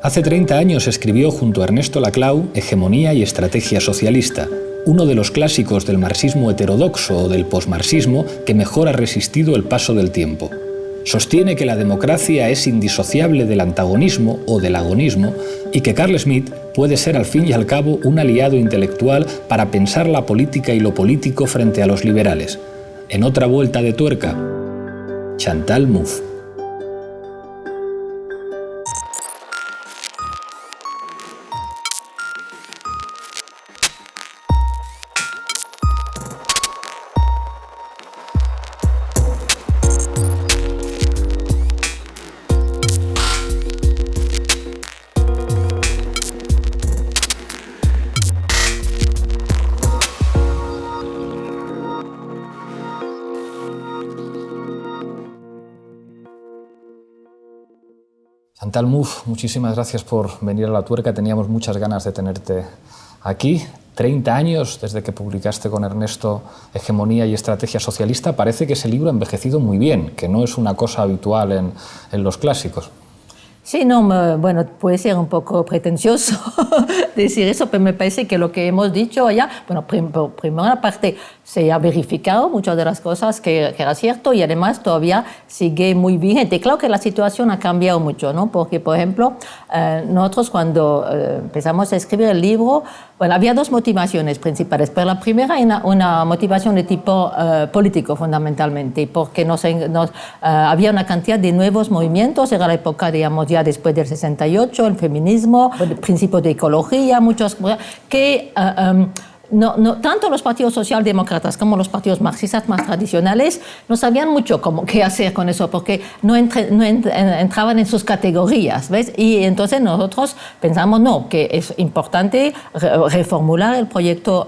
Hace 30 años escribió junto a Ernesto Laclau Hegemonía y estrategia socialista, uno de los clásicos del marxismo heterodoxo o del posmarxismo que mejor ha resistido el paso del tiempo. Sostiene que la democracia es indisociable del antagonismo o del agonismo y que Carl Schmitt puede ser al fin y al cabo un aliado intelectual para pensar la política y lo político frente a los liberales. En otra vuelta de tuerca, Chantal Mouffe. Chantal Mouffe, muchísimas gracias por venir a La Tuerca. Teníamos muchas ganas de tenerte aquí. 30 años desde que publicaste con Ernesto Hegemonía y estrategia socialista. Parece que ese libro ha envejecido muy bien, que no es una cosa habitual en los clásicos. Sí, no, bueno, puede ser un poco pretencioso decir eso, pero me parece que lo que hemos dicho allá, bueno, por primera parte, se ha verificado muchas de las cosas que era cierto y además todavía sigue muy vigente. Claro que la situación ha cambiado mucho, ¿no? Porque, por ejemplo, nosotros cuando empezamos a escribir el libro, bueno, había dos motivaciones principales, pero la primera era una motivación de tipo político fundamentalmente, porque había una cantidad de nuevos movimientos, era la época, digamos, ya después del 68, el feminismo, el principio de ecología, muchos que tanto los partidos socialdemócratas como los partidos marxistas más tradicionales no sabían mucho qué hacer con eso, porque no entraban en sus categorías, ¿ves? Y entonces nosotros pensamos, no, que es importante reformular el proyecto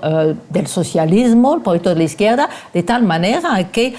del socialismo, el proyecto de la izquierda, de tal manera que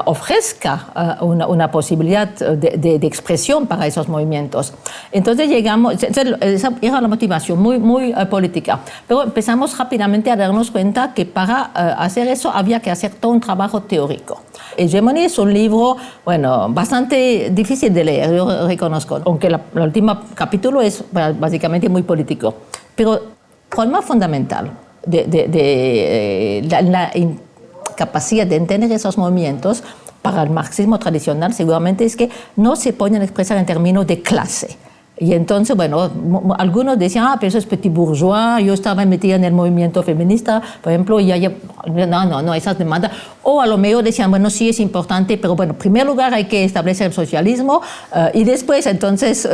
ofrezca una posibilidad de expresión para esos movimientos. Entonces esa era la motivación muy política, pero empezamos rápidamente a darnos cuenta que para hacer eso había que hacer todo un trabajo teórico. Hegemonía es un libro, bueno, bastante difícil de leer, yo reconozco, aunque el último capítulo es básicamente muy político. Pero el problema fundamental de la incapacidad de entender esos movimientos para el marxismo tradicional seguramente es que no se pueden expresar en términos de clase. Y entonces, bueno, algunos decían, pero eso es petit bourgeois, yo estaba metida en el movimiento feminista, por ejemplo, y no, esas demandas. O a lo mejor decían, bueno, sí es importante, pero bueno, en primer lugar hay que establecer el socialismo y después, entonces,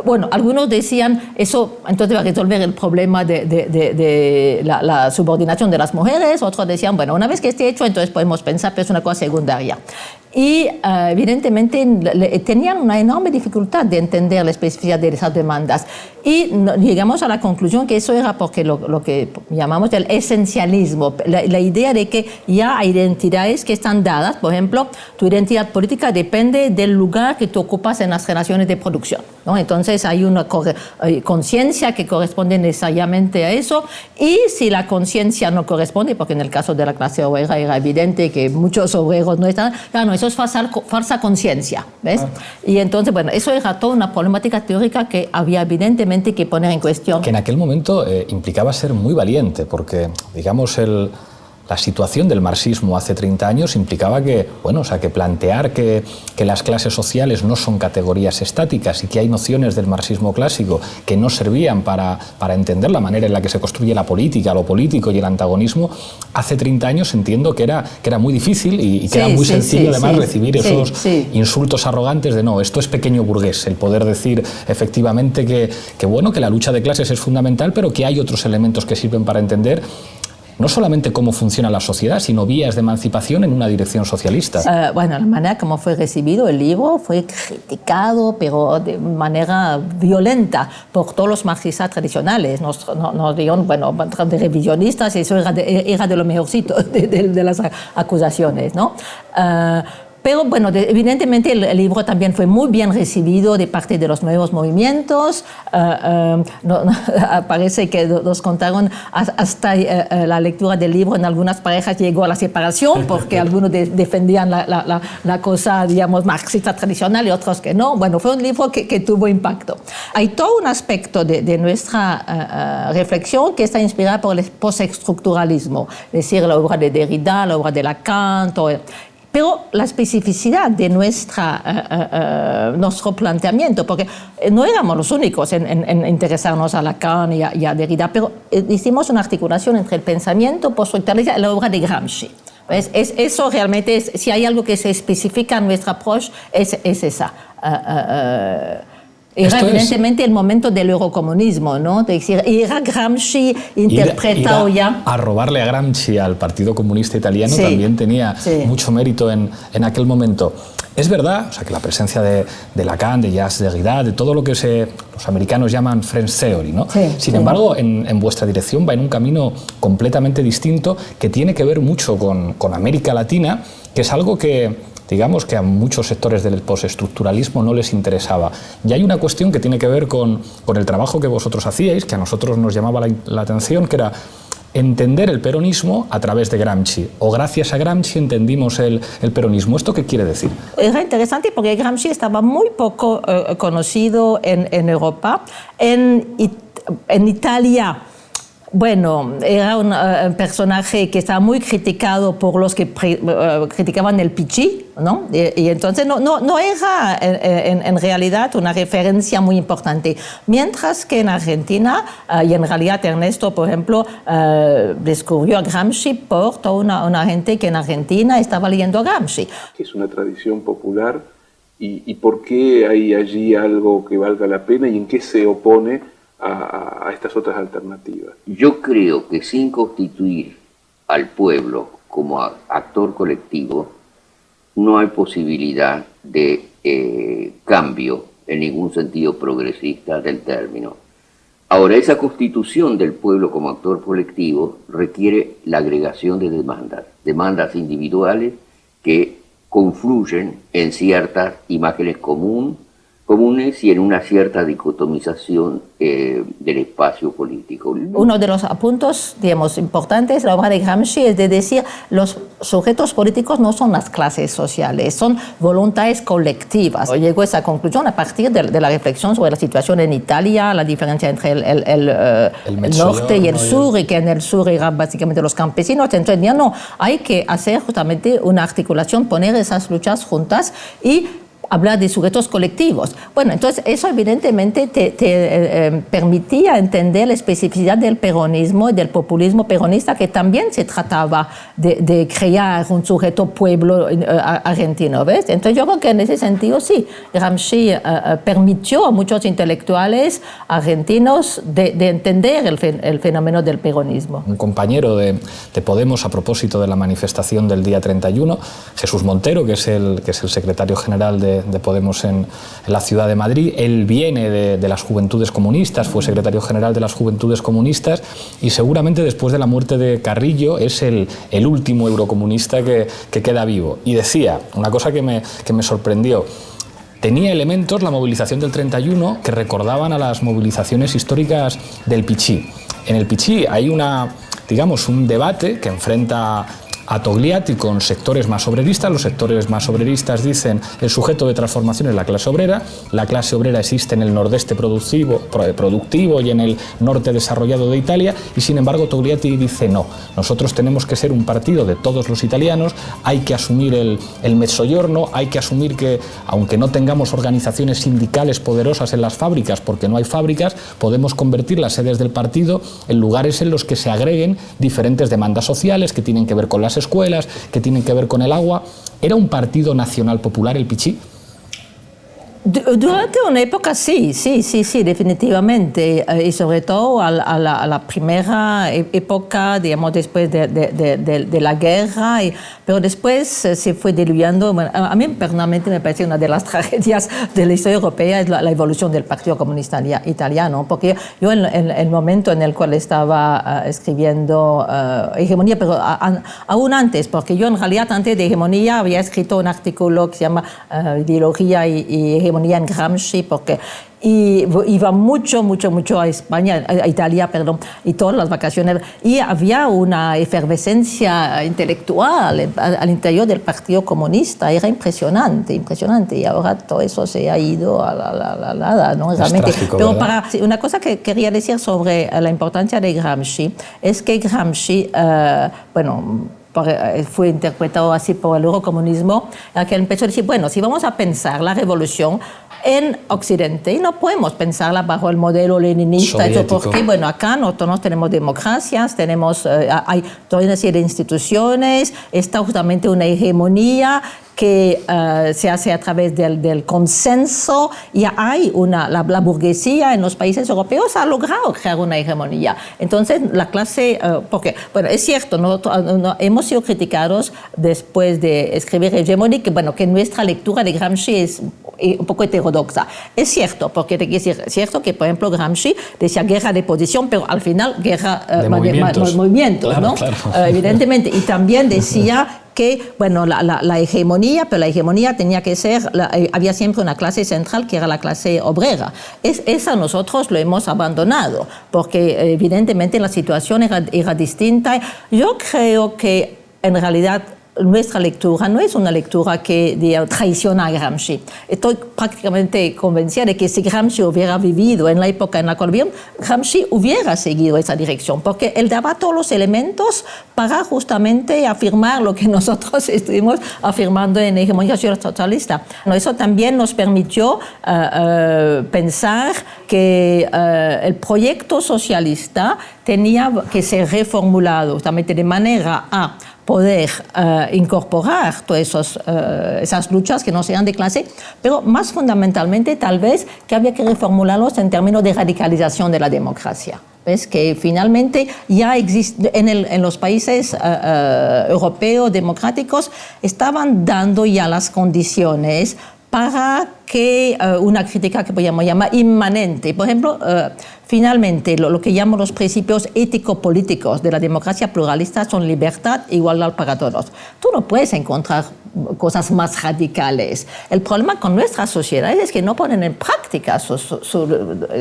bueno, algunos decían, eso entonces va a resolver el problema de la subordinación de las mujeres, otros decían, bueno, una vez que esté hecho, entonces podemos pensar, pero es una cosa secundaria. Y evidentemente tenían una enorme dificultad de entender la especificidad de esas demandas. Y llegamos a la conclusión que eso era porque lo que llamamos el esencialismo, la idea de que ya hay identidades que están dadas. Por ejemplo, tu identidad política depende del lugar que tú ocupas en las relaciones de producción, ¿no? Entonces hay una conciencia que corresponde necesariamente a eso, y si la conciencia no corresponde, porque en el caso de la clase obrera era evidente que muchos obreros no estaban, claro, eso es falsa conciencia, ¿ves? Y entonces, bueno, eso era toda una problemática teórica que había evidentemente que poner en cuestión. Que en aquel momento implicaba ser muy valiente, porque, digamos, la situación del marxismo hace 30 años implicaba que, bueno, o sea, que plantear que las clases sociales no son categorías estáticas y que hay nociones del marxismo clásico que no servían para entender la manera en la que se construye la política, lo político y el antagonismo, hace 30 años entiendo que era muy difícil y que era muy sencillo además recibir esos insultos arrogantes de no, esto es pequeño burgués, el poder decir efectivamente que bueno, que la lucha de clases es fundamental, pero que hay otros elementos que sirven para entender no solamente cómo funciona la sociedad, sino vías de emancipación en una dirección socialista. Bueno, la manera como fue recibido el libro fue criticado, pero de manera violenta por todos los marxistas tradicionales. Nos dijeron, bueno, de revisionistas, eso era de lo mejorcito de las acusaciones, ¿no? Pero bueno, evidentemente el libro también fue muy bien recibido de parte de los nuevos movimientos. Parece que nos contaron hasta la lectura del libro en algunas parejas llegó a la separación porque algunos defendían la cosa, digamos, marxista tradicional y otros que no. Bueno, fue un libro que tuvo impacto. Hay todo un aspecto de nuestra reflexión que está inspirada por el postestructuralismo, es decir, la obra de Derrida, la obra de Lacan, todo. Pero la especificidad de nuestro planteamiento, porque no éramos los únicos en interesarnos a Lacan y a Derrida, pero hicimos una articulación entre el pensamiento postestructuralista y la obra de Gramsci. Eso realmente es, si hay algo que se especifica en nuestra approach, es esa. Era evidentemente el momento del eurocomunismo, ¿no? Es decir, era Gramsci interpretado ya. A robarle a Gramsci al Partido Comunista Italiano también tenía mucho mérito en aquel momento. Es verdad, o sea, que la presencia de Lacan, de Jacques Derrida, de todo lo que los americanos llaman French Theory, ¿no? Sin embargo, en vuestra dirección va en un camino completamente distinto que tiene que ver mucho con América Latina, que es algo que digamos que a muchos sectores del postestructuralismo no les interesaba. Y hay una cuestión que tiene que ver con el trabajo que vosotros hacíais, que a nosotros nos llamaba la atención, que era entender el peronismo a través de Gramsci, o gracias a Gramsci entendimos el peronismo. ¿Esto qué quiere decir? Era interesante porque Gramsci estaba muy poco conocido en Europa. En Italia, bueno, era un personaje que estaba muy criticado por los que criticaban el Pichi, ¿no? Y entonces no era en realidad una referencia muy importante. Mientras que en Argentina, y en realidad Ernesto, por ejemplo, descubrió a Gramsci por toda una gente que en Argentina estaba leyendo a Gramsci. Es una tradición popular y ¿por qué hay allí algo que valga la pena y en qué se opone a estas otras alternativas? Yo creo que sin constituir al pueblo como actor colectivo no hay posibilidad de cambio en ningún sentido progresista del término. Ahora, esa constitución del pueblo como actor colectivo requiere la agregación de demandas individuales que confluyen en ciertas imágenes comunes y en una cierta dicotomización del espacio político. Uno de los puntos, digamos, importantes de la obra de Gramsci es de decir los sujetos políticos no son las clases sociales, son voluntades colectivas. Llegó a esa conclusión a partir de la reflexión sobre la situación en Italia, la diferencia entre el norte y el sur, y que en el sur eran básicamente los campesinos. Entonces ya no, hay que hacer justamente una articulación, poner esas luchas juntas y hablar de sujetos colectivos. Bueno, entonces eso evidentemente te permitía entender la especificidad del peronismo y del populismo peronista, que también se trataba de crear un sujeto pueblo argentino, ¿ves? Entonces yo creo que en ese sentido sí, Gramsci permitió a muchos intelectuales argentinos de entender el fenómeno del peronismo. Un compañero de Podemos, a propósito de la manifestación del día 31, Jesús Montero, que es el secretario general de Podemos en la ciudad de Madrid. Él viene de las Juventudes Comunistas, fue secretario general de las Juventudes Comunistas y seguramente después de la muerte de Carrillo es el último eurocomunista que queda vivo. Y decía una cosa que me sorprendió. Tenía elementos, la movilización del 31, que recordaban a las movilizaciones históricas del Pichí. En el Pichí hay un debate que enfrenta a Togliatti con sectores más obreristas. Los sectores más obreristas dicen el sujeto de transformación es la clase obrera existe en el nordeste productivo y en el norte desarrollado de Italia, y sin embargo Togliatti dice no, nosotros tenemos que ser un partido de todos los italianos, hay que asumir el mezzogiorno, hay que asumir que aunque no tengamos organizaciones sindicales poderosas en las fábricas, porque no hay fábricas, podemos convertir las sedes del partido en lugares en los que se agreguen diferentes demandas sociales que tienen que ver con las escuelas, que tienen que ver con el agua. ¿Era un partido nacional popular el Pichí? Durante una época sí, definitivamente, y sobre todo a la primera época, digamos, después de la guerra, pero después se fue diluyendo. Bueno, a mí personalmente me parece una de las tragedias de la historia europea es la evolución del Partido Comunista Italiano, porque yo en el momento en el cual estaba escribiendo Hegemonía, pero aún antes, porque yo en realidad antes de Hegemonía había escrito un artículo que se llama Ideología y Hegemonía en Gramsci, porque iba mucho a España, a Italia, perdón, y todas las vacaciones, y había una efervescencia intelectual al interior del Partido Comunista, era impresionante, y ahora todo eso se ha ido a la nada, ¿no? Realmente. Trágico, pero una cosa que quería decir sobre la importancia de Gramsci, es que Gramsci, fue interpretado así por el eurocomunismo, que empezó a decir, bueno, si vamos a pensar la revolución en Occidente, no podemos pensarla bajo el modelo leninista, porque bueno, acá nosotros tenemos democracias, hay toda una serie de instituciones, está justamente una hegemonía que se hace a través del consenso, y hay la burguesía en los países europeos ha logrado crear una hegemonía. Entonces, la clase, porque, bueno, es cierto, nosotros hemos sido criticados después de escribir Hegemonía, que nuestra lectura de Gramsci es un poco heterodoxa. Es cierto, porque es cierto que, por ejemplo, Gramsci decía guerra de posición, pero al final guerra de movimientos, claro, ¿no? Claro. Evidentemente, y también decía que, bueno, la hegemonía, pero la hegemonía tenía que ser, había siempre una clase central que era la clase obrera. Esa nosotros lo hemos abandonado, porque evidentemente la situación era distinta. Yo creo que en realidad nuestra lectura no es una lectura que traiciona a Gramsci. Estoy prácticamente convencida de que si Gramsci hubiera vivido en la época en la cual vivimos, Gramsci hubiera seguido esa dirección, porque él daba todos los elementos para justamente afirmar lo que nosotros estuvimos afirmando en Hegemonía Socialista. Eso también nos permitió pensar que el proyecto socialista tenía que ser reformulado justamente de manera a poder incorporar todas esas luchas que no sean de clase, pero más fundamentalmente tal vez que había que reformularlos en términos de radicalización de la democracia. ¿Ves? Que finalmente ya existe en los países europeos democráticos estaban dando ya las condiciones para que una crítica que podríamos llamar inmanente, por ejemplo, finalmente lo que llaman los principios ético-políticos de la democracia pluralista son libertad e igualdad para todos. Tú no puedes encontrar cosas más radicales. El problema con nuestras sociedades es que no ponen en práctica,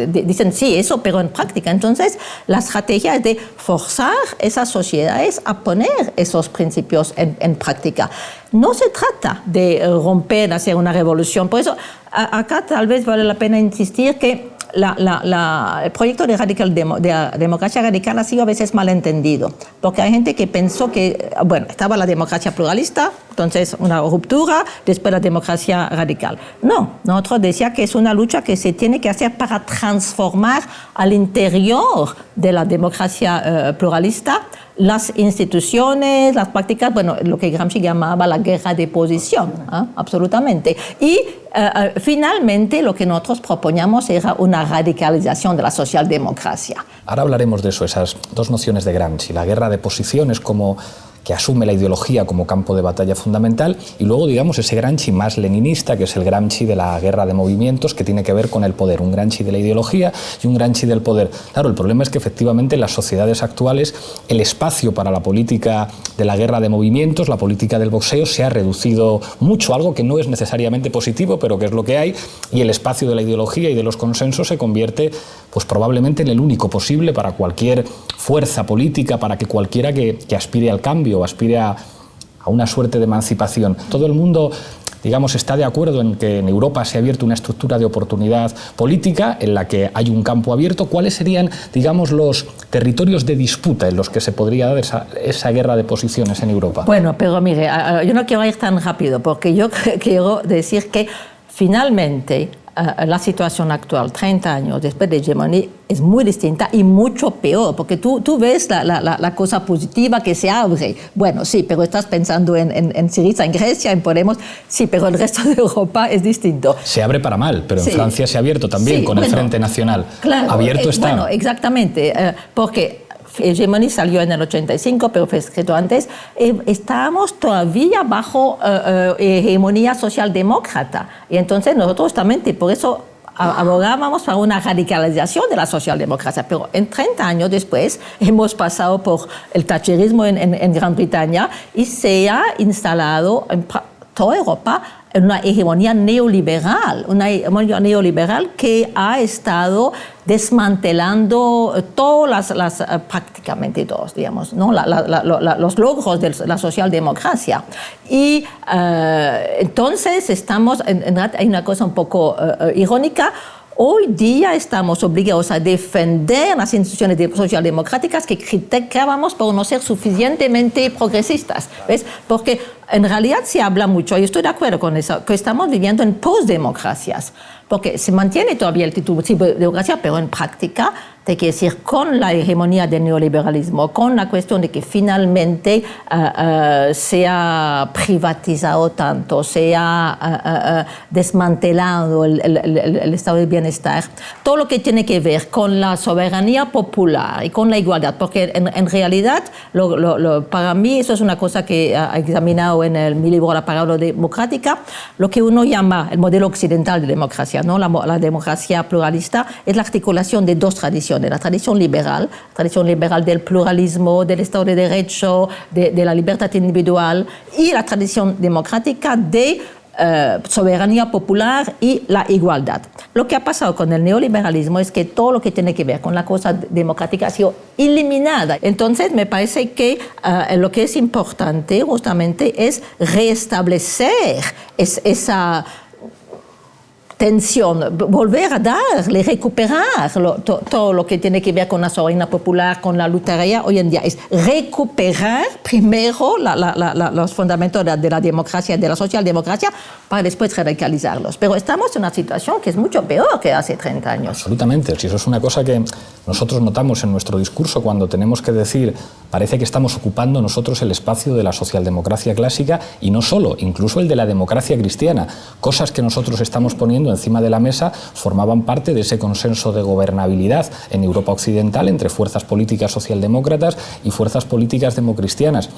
dicen sí, eso, pero en práctica. Entonces, la estrategia es de forzar esas sociedades a poner esos principios en práctica. No se trata de romper, hacer una revolución. Por eso, acá tal vez vale la pena insistir que el proyecto de democracia radical ha sido a veces malentendido, porque hay gente que pensó que, bueno, estaba la democracia pluralista, entonces una ruptura, después la democracia radical. No, nosotros decíamos que es una lucha que se tiene que hacer para transformar al interior de la democracia pluralista las instituciones, las prácticas, bueno, lo que Gramsci llamaba la guerra de posición, absolutamente. Y finalmente lo que nosotros proponíamos era una radicalización de la socialdemocracia. Ahora hablaremos de eso, esas dos nociones de Gramsci, la guerra de posiciones como que asume la ideología como campo de batalla fundamental, y luego, digamos, ese Gramsci más leninista, que es el Gramsci de la guerra de movimientos, que tiene que ver con el poder, un Gramsci de la ideología y un Gramsci del poder. Claro, el problema es que efectivamente en las sociedades actuales el espacio para la política de la guerra de movimientos, la política del boxeo, se ha reducido mucho, algo que no es necesariamente positivo, pero que es lo que hay, y el espacio de la ideología y de los consensos se convierte, pues probablemente en el único posible para cualquier fuerza política, para que cualquiera que aspire al cambio o aspire a una suerte de emancipación. Todo el mundo, digamos, está de acuerdo en que en Europa se ha abierto una estructura de oportunidad política en la que hay un campo abierto. ¿Cuáles serían, digamos, los territorios de disputa en los que se podría dar esa guerra de posiciones en Europa? Bueno, pero mire, yo no quiero ir tan rápido, porque yo quiero decir que finalmente la situación actual, 30 años después de hegemonía, es muy distinta y mucho peor, porque tú ves la cosa positiva que se abre. Bueno, sí, pero estás pensando en Syriza, en Grecia, en Podemos, sí, pero el resto de Europa es distinto. Se abre para mal, pero sí. En Francia se ha abierto también, sí, con el Frente Nacional. Claro, abierto está. Bueno, exactamente, porque Hegemonía salió en el 85, pero fue escrito antes. Estábamos todavía bajo hegemonía socialdemócrata. Y entonces nosotros también, por eso abogábamos para una radicalización de la socialdemocracia. Pero en 30 años después hemos pasado por el thatcherismo en Gran Bretaña y se ha instalado en toda Europa una hegemonía neoliberal que ha estado desmantelando prácticamente todos, digamos, ¿no? los logros de la socialdemocracia. Y entonces estamos, en realidad hay una cosa un poco irónica. Hoy día estamos obligados a defender las instituciones socialdemocráticas que criticábamos por no ser suficientemente progresistas, ¿ves? Porque en realidad se habla mucho, y estoy de acuerdo con eso, que estamos viviendo en postdemocracias, porque se mantiene todavía el título de democracia, pero en práctica, te quiero decir, con la hegemonía del neoliberalismo, con la cuestión de que finalmente se ha privatizado tanto, se ha desmantelado el estado de bienestar, todo lo que tiene que ver con la soberanía popular y con la igualdad, porque en realidad, para mí, eso es una cosa que he examinado en mi libro La Parábola Democrática, lo que uno llama el modelo occidental de democracia, ¿no? La democracia pluralista es la articulación de dos tradiciones, la tradición liberal del pluralismo, del Estado de Derecho, de la libertad individual, y la tradición democrática de soberanía popular y la igualdad. Lo que ha pasado con el neoliberalismo es que todo lo que tiene que ver con la cosa democrática ha sido eliminada. Entonces, me parece que lo que es importante justamente es restablecer esa tensión, volver a darle, recuperar todo lo que tiene que ver con la soberanía popular, con la lucha agraria hoy en día. Es recuperar primero los fundamentos de la democracia y de la socialdemocracia para después radicalizarlos. Pero estamos en una situación que es mucho peor que hace 30 años. Absolutamente. Si eso es una cosa que nosotros notamos en nuestro discurso cuando tenemos que decir, parece que estamos ocupando nosotros el espacio de la socialdemocracia clásica y no solo, incluso el de la democracia cristiana. Cosas que nosotros estamos poniendo encima de la mesa formaban parte de ese consenso de gobernabilidad en Europa occidental entre fuerzas políticas socialdemócratas y fuerzas políticas democristianas.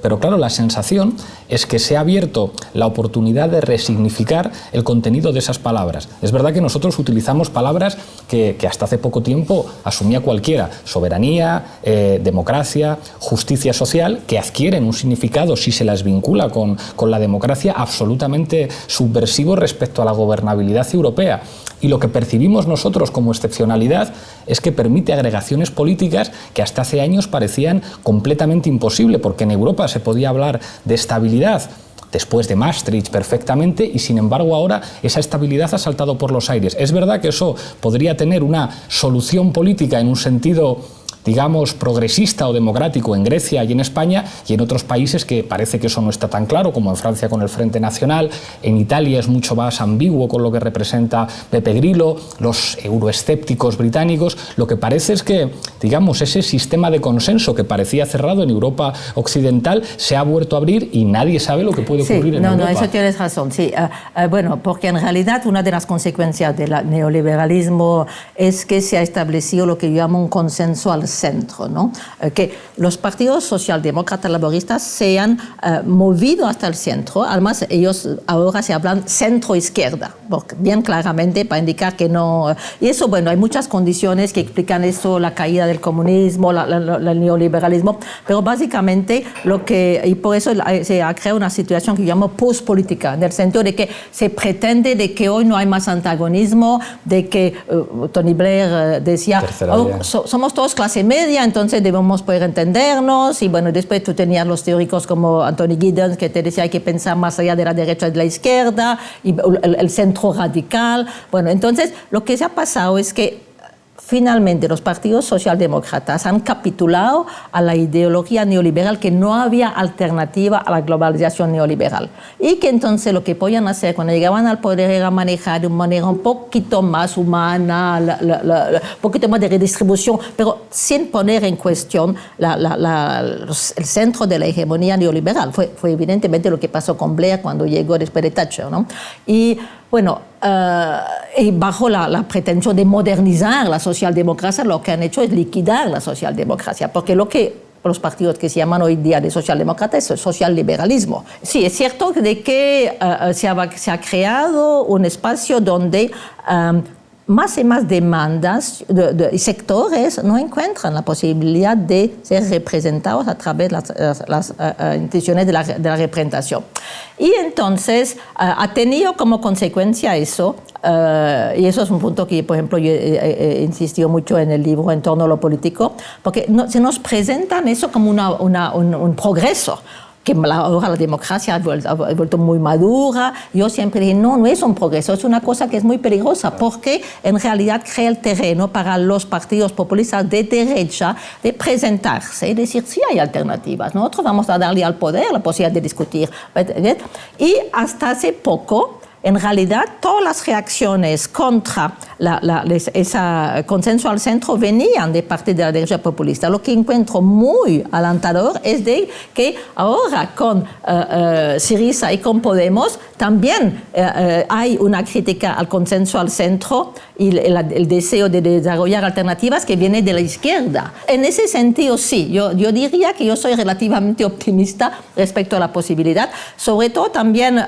Pero claro, la sensación es que se ha abierto la oportunidad de resignificar el contenido de esas palabras. Es verdad que nosotros utilizamos palabras que hasta hace poco tiempo asumía cualquiera: soberanía, democracia, justicia social, que adquieren un significado, si se las vincula con la democracia, absolutamente subversivo respecto a la gobernabilidad europea. Y lo que percibimos nosotros como excepcionalidad es que permite agregaciones políticas que hasta hace años parecían completamente imposibles, porque en Europa se podía hablar de estabilidad después de Maastricht perfectamente, y sin embargo ahora esa estabilidad ha saltado por los aires. Es verdad que eso podría tener una solución política en un sentido, digamos, progresista o democrático en Grecia y en España, y en otros países que parece que eso no está tan claro, como en Francia con el Frente Nacional. En Italia es mucho más ambiguo con lo que representa Beppe Grillo, los euroescépticos británicos. Lo que parece es que, digamos, ese sistema de consenso que parecía cerrado en Europa occidental se ha vuelto a abrir y nadie sabe lo que puede ocurrir en Europa. No, eso tienes razón, sí. Bueno, porque en realidad una de las consecuencias del neoliberalismo es que se ha establecido lo que yo llamo un consenso al centro, ¿no? Que los partidos socialdemócratas laboristas se han movido hasta el centro. Además, ellos ahora se hablan centro-izquierda, bien claramente para indicar que no. Y eso, bueno, hay muchas condiciones que explican eso: la caída del comunismo, el neoliberalismo, pero básicamente y por eso se ha creado una situación que yo llamo post-política, en el sentido de que se pretende de que hoy no hay más antagonismo, de que Tony Blair decía, somos todos clase media, entonces debemos poder entendernos. Y bueno, después tú tenías los teóricos como Anthony Giddens, que te decía hay que pensar más allá de la derecha y de la izquierda, y el centro radical. Bueno, entonces lo que se ha pasado es que finalmente los partidos socialdemócratas han capitulado a la ideología neoliberal, que no había alternativa a la globalización neoliberal. Y que entonces lo que podían hacer cuando llegaban al poder era manejar de una manera un poquito más humana, un poquito más de redistribución, pero sin poner en cuestión el centro de la hegemonía neoliberal. Fue evidentemente lo que pasó con Blair cuando llegó después de Thatcher, ¿no? Y bueno, y bajo la pretensión de modernizar la socialdemocracia, lo que han hecho es liquidar la socialdemocracia, porque lo que los partidos que se llaman hoy día de socialdemócratas es el socialliberalismo. Sí, es cierto de que se ha creado un espacio donde más y más demandas y sectores no encuentran la posibilidad de ser representados a través de las instituciones de la representación. Y entonces ha tenido como consecuencia eso, y eso es un punto que, por ejemplo, yo he insistido mucho en el libro En torno a lo político, porque se nos presentan eso como un progreso, que ahora la democracia ha vuelto muy madura. Yo siempre dije, no es un progreso, es una cosa que es muy peligrosa, porque en realidad crea el terreno para los partidos populistas de derecha de presentarse y decir, sí hay alternativas, nosotros vamos a darle al poder la posibilidad de discutir. Y hasta hace poco, en realidad, todas las reacciones contra ese consenso al centro venían de parte de la derecha populista. Lo que encuentro muy alentador es de que ahora con Syriza y con Podemos también hay una crítica al consenso al centro y el deseo de desarrollar alternativas que viene de la izquierda. En ese sentido, sí, yo diría que yo soy relativamente optimista respecto a la posibilidad. Sobre todo también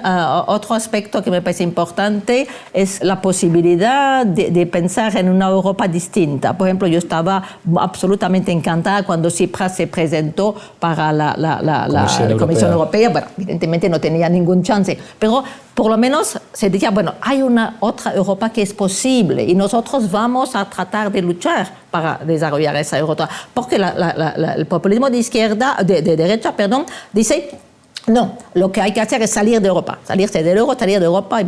otro aspecto que me parece importante es la posibilidad de pensar en una Europa distinta. Por ejemplo, yo estaba absolutamente encantada cuando Tsipras se presentó para la Comisión Europea. Bueno, evidentemente no tenía ningún chance, pero por lo menos se decía, bueno, hay una otra Europa que es posible y nosotros vamos a tratar de luchar para desarrollar esa Europa. Porque el populismo de izquierda, de derecha, perdón, dice, no, lo que hay que hacer es salir de Europa, salirse del euro, salir de Europa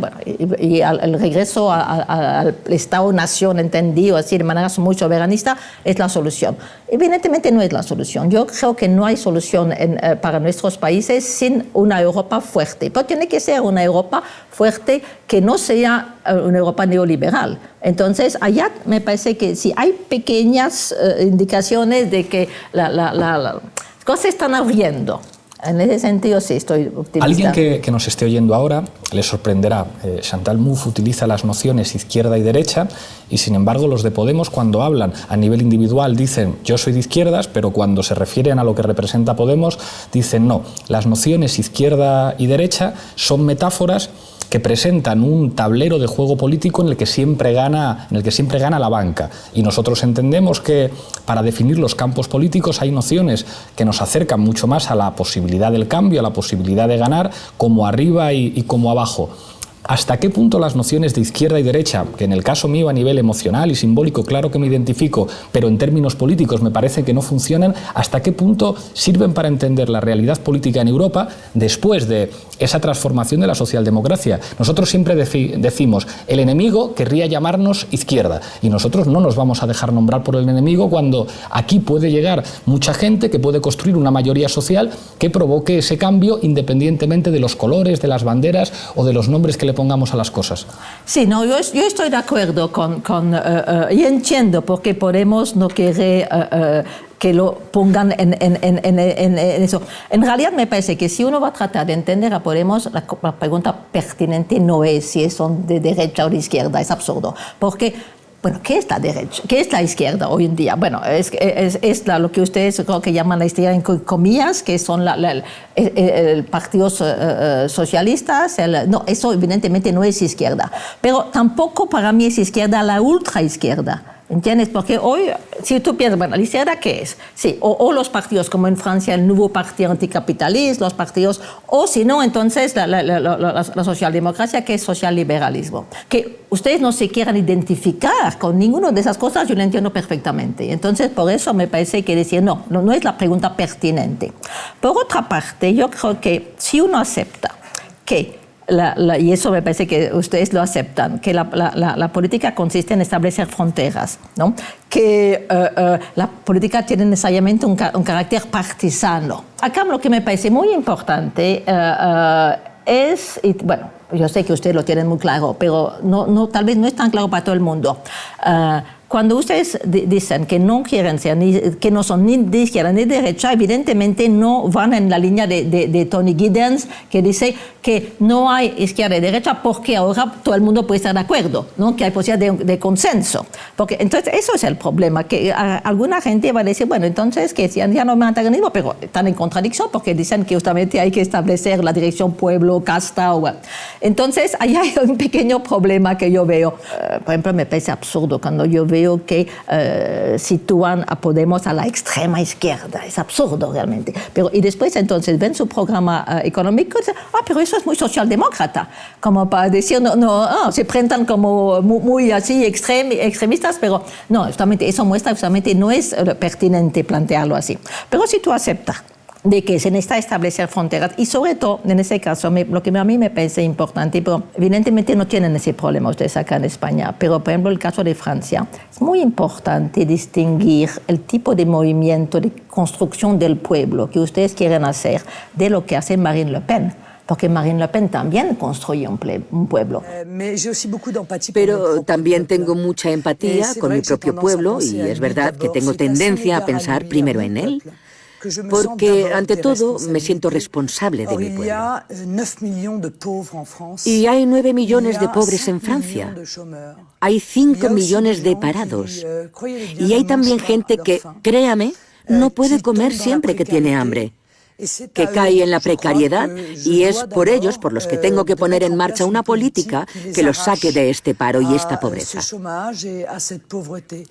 y el regreso al Estado-nación entendido así de manera muy soberanista es la solución. Evidentemente no es la solución. Yo creo que no hay solución para nuestros países sin una Europa fuerte. Pero tiene que ser una Europa fuerte que no sea una Europa neoliberal. Entonces, allá me parece que sí hay pequeñas indicaciones de que las cosas se están abriendo. En ese sentido, sí, estoy optimista. Alguien que nos esté oyendo ahora le sorprenderá. Chantal Mouffe utiliza las nociones izquierda y derecha y, sin embargo, los de Podemos, cuando hablan a nivel individual, dicen yo soy de izquierdas, pero cuando se refieren a lo que representa Podemos, dicen no. Las nociones izquierda y derecha son metáforas que presentan un tablero de juego político en el que siempre gana la banca. Y nosotros entendemos que para definir los campos políticos hay nociones que nos acercan mucho más a la posibilidad del cambio, a la posibilidad de ganar, como arriba y como abajo. ¿Hasta qué punto las nociones de izquierda y derecha, que en el caso mío a nivel emocional y simbólico claro que me identifico, pero en términos políticos me parece que no funcionan, hasta qué punto sirven para entender la realidad política en Europa después de esa transformación de la socialdemocracia? Nosotros siempre decimos, el enemigo querría llamarnos izquierda, y nosotros no nos vamos a dejar nombrar por el enemigo cuando aquí puede llegar mucha gente que puede construir una mayoría social que provoque ese cambio independientemente de los colores, de las banderas o de los nombres que le pongamos a las cosas. Sí, no, yo estoy de acuerdo y entiendo por qué Podemos no quiere que lo pongan en eso. En realidad me parece que si uno va a tratar de entender a Podemos, la pregunta pertinente no es si son de derecha o de izquierda, es absurdo, porque bueno, ¿qué es la derecha? ¿Qué es la izquierda hoy en día? Bueno, es lo que ustedes creo que llaman la izquierda en comillas, que son el partidos socialistas. No, eso evidentemente no es izquierda. Pero tampoco para mí es izquierda la ultraizquierda. ¿Entiendes? Porque hoy, si tú piensas, bueno, ¿la izquierda qué es? Sí, o los partidos como en Francia, el nuevo partido anticapitalista, los partidos, o si no, entonces la socialdemocracia, que es socialliberalismo. Que ustedes no se quieran identificar con ninguna de esas cosas, yo lo entiendo perfectamente. Entonces, por eso me parece que decir no es la pregunta pertinente. Por otra parte, yo creo que si uno acepta que y eso me parece que ustedes lo aceptan, que la política consiste en establecer fronteras, ¿no? Que la política tiene necesariamente un carácter partisano. Acá lo que me parece muy importante es, y bueno, yo sé que ustedes lo tienen muy claro, pero tal vez no es tan claro para todo el mundo. Cuando ustedes dicen que no quieren ser, que no son ni de izquierda ni de derecha, evidentemente no van en la línea de Tony Giddens, que dice que no hay izquierda y derecha porque ahora todo el mundo puede estar de acuerdo, ¿no? Que hay posibilidad de consenso. Porque, entonces, eso es el problema, que alguna gente va a decir, bueno, entonces que ya no hay antagonismo, pero están en contradicción porque dicen que justamente hay que establecer la dirección pueblo, casta. Entonces, ahí hay un pequeño problema que yo veo. Por ejemplo, me parece absurdo cuando yo veo que sitúan a Podemos a la extrema izquierda. Es absurdo realmente. Y después entonces ven su programa económico y dicen, pero eso es muy socialdemócrata. Como para decir, se presentan como muy así extremistas, pero no, justamente eso muestra justamente no es pertinente plantearlo así. Pero si tú aceptas de que se necesita establecer fronteras y sobre todo en ese caso lo que a mí me parece importante, pero evidentemente no tienen ese problema ustedes acá en España, pero por ejemplo el caso de Francia, es muy importante distinguir el tipo de movimiento de construcción del pueblo que ustedes quieren hacer de lo que hace Marine Le Pen. Porque Marine Le Pen también construye un pueblo. Pero también tengo mucha empatía con mi propio pueblo y es verdad que tengo tendencia a pensar primero en él. Porque, ante todo, me siento responsable de mi pueblo. Y hay 9 millones de pobres en Francia. Hay 5 millones de parados. Y hay también gente que, créame, no puede comer siempre que tiene hambre, que cae en la precariedad, y es por ellos por los que tengo que poner en marcha una política que los saque de este paro y esta pobreza.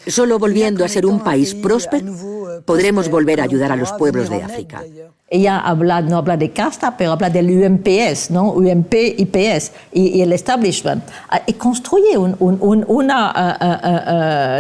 Solo volviendo a ser un país próspero, podremos volver a ayudar a los pueblos de África. Ella no habla de casta, pero habla del UMPS, ¿no? UMP y PS, y el establishment. Y construye una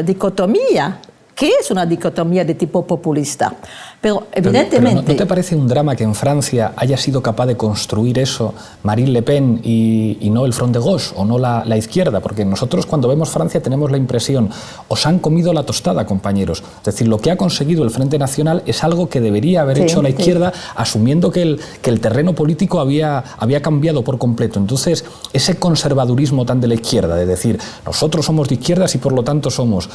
dicotomía, que es una dicotomía de tipo populista. Pero evidentemente... Pero ¿no te parece un drama que en Francia haya sido capaz de construir eso Marine Le Pen y no el Front de Gauche o no la izquierda? Porque nosotros cuando vemos Francia tenemos la impresión, os han comido la tostada, compañeros. Es decir, lo que ha conseguido el Frente Nacional es algo que debería haber hecho la izquierda, asumiendo que el terreno político había cambiado por completo. Entonces, ese conservadurismo tan de la izquierda, de decir, nosotros somos de izquierdas y por lo tanto somos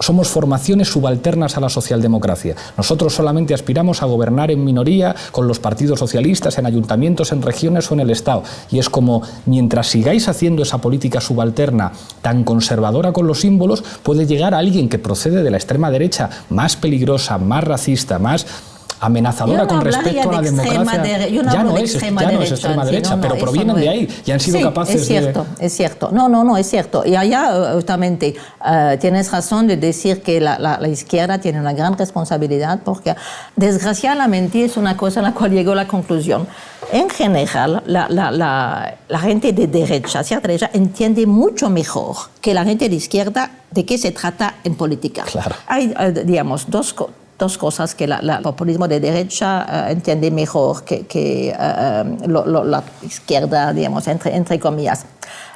somos formaciones subalternas a la socialdemocracia. Nosotros solamente aspiramos a gobernar en minoría con los partidos socialistas, en ayuntamientos, en regiones o en el Estado. Y es como, mientras sigáis haciendo esa política subalterna tan conservadora con los símbolos, puede llegar a alguien que procede de la extrema derecha, más peligrosa, más racista, más amenazadora con respecto a la democracia. Ya no es extrema derecha, pero provienen de ahí y han sido capaces de... Es cierto. No, es cierto. Y allá, justamente, tienes razón de decir que la izquierda tiene una gran responsabilidad porque, desgraciadamente, es una cosa en la cual llegó a la conclusión. En general, la gente de derecha, cierta derecha, entiende mucho mejor que la gente de izquierda de qué se trata en política. Claro. Hay, digamos, dos cosas que el populismo de derecha entiende mejor que la izquierda, digamos, entre comillas.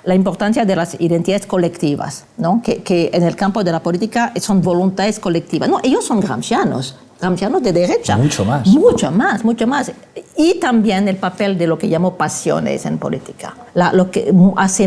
La importancia de las identidades colectivas, ¿no? Que en el campo de la política son voluntades colectivas. No, ellos son gramscianos de derecha. Mucho más. Y también el papel de lo que llamo pasiones en política. Lo que hace,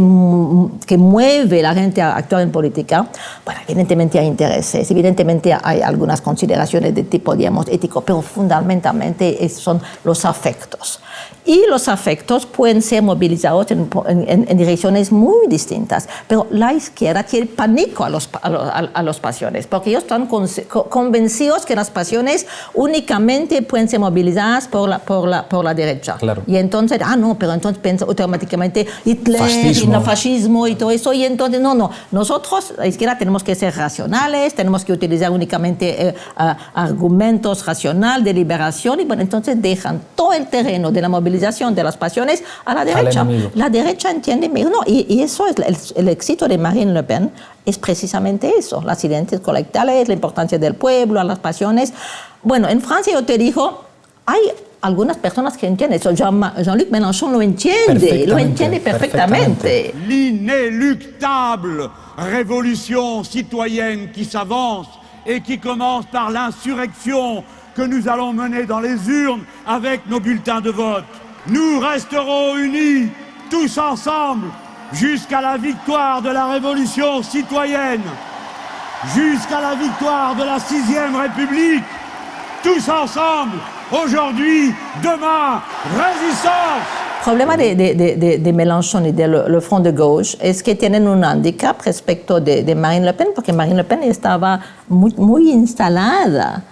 que mueve a la gente a actuar en política, bueno, evidentemente hay intereses, evidentemente hay algunas consideraciones de tipo, digamos, ético, pero fundamentalmente son los afectos. Y los afectos pueden ser movilizados en direcciones muy distintas. Pero la izquierda tiene pánico a las pasiones, porque ellos están convencidos que las pasiones únicamente pueden ser movilizadas por la derecha. Claro. Y entonces, pero entonces piensa automáticamente Hitler, fascismo y todo eso. Y entonces, no. Nosotros, la izquierda, tenemos que ser racionales, tenemos que utilizar únicamente argumentos racionales de liberación. Y bueno, entonces dejan todo el terreno de la movilización de las pasiones a la derecha. La derecha entiende mejor. No, y eso es el éxito de Marine Le Pen, es precisamente eso, las identidades colectivas, la importancia del pueblo, a las pasiones. Bueno, en Francia yo te digo, hay algunas personas que entienden eso. Jean-Luc Mélenchon lo entiende perfectamente. L'inéluctable révolution citoyenne qui s'avance et qui commence par l'insurrection que nous allons mener dans les urnes avec nos bulletins de vote. Nous resterons unis, tous ensemble, jusqu'à la victoire de la révolution citoyenne, jusqu'à la victoire de la 6e République, tous ensemble, aujourd'hui, demain, résistance. El problema de Mélenchon y del Front de Gauche es que tienen un handicap respecto de Marine Le Pen, porque Marine Le Pen estaba muy instalada.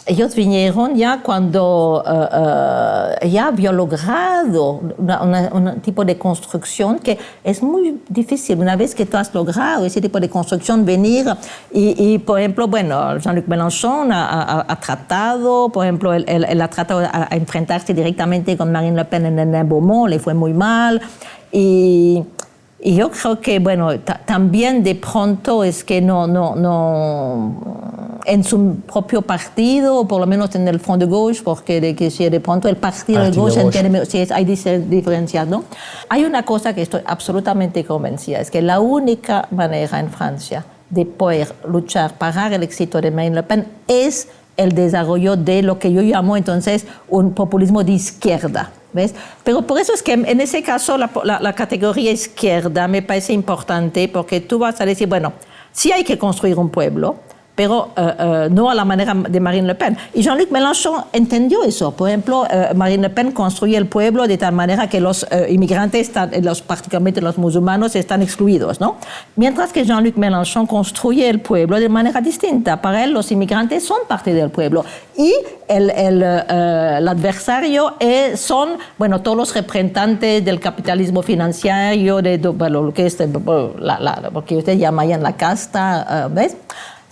Ellos vinieron ya cuando ya había logrado un tipo de construcción que es muy difícil. Una vez que tú has logrado ese tipo de construcción, venir y por ejemplo, bueno, Jean-Luc Mélenchon ha tratado, por ejemplo, él ha tratado a enfrentarse directamente con Marine Le Pen en el Beaumont, le fue muy mal. Y yo creo que, bueno, también de pronto es que no en su propio partido, o por lo menos en el Front de Gauche, porque de pronto el partido de Gauche entiende, si hay diferencias, ¿no? Hay una cosa que estoy absolutamente convencida, es que la única manera en Francia de poder luchar, parar el éxito de Marine Le Pen, es el desarrollo de lo que yo llamo entonces un populismo de izquierda. ¿Ves? Pero por eso es que en ese caso la categoría izquierda me parece importante, porque tú vas a decir, bueno, sí hay que construir un pueblo, pero no a la manera de Marine Le Pen. Y Jean-Luc Mélenchon entendió eso. Por ejemplo, Marine Le Pen construye el pueblo de tal manera que los inmigrantes, particularmente los musulmanes, están excluidos, ¿no? Mientras que Jean-Luc Mélenchon construye el pueblo de manera distinta. Para él, los inmigrantes son parte del pueblo. Y el adversario son, bueno, todos los representantes del capitalismo financiero, lo que es lo que ustedes llamarían la casta, ¿ves?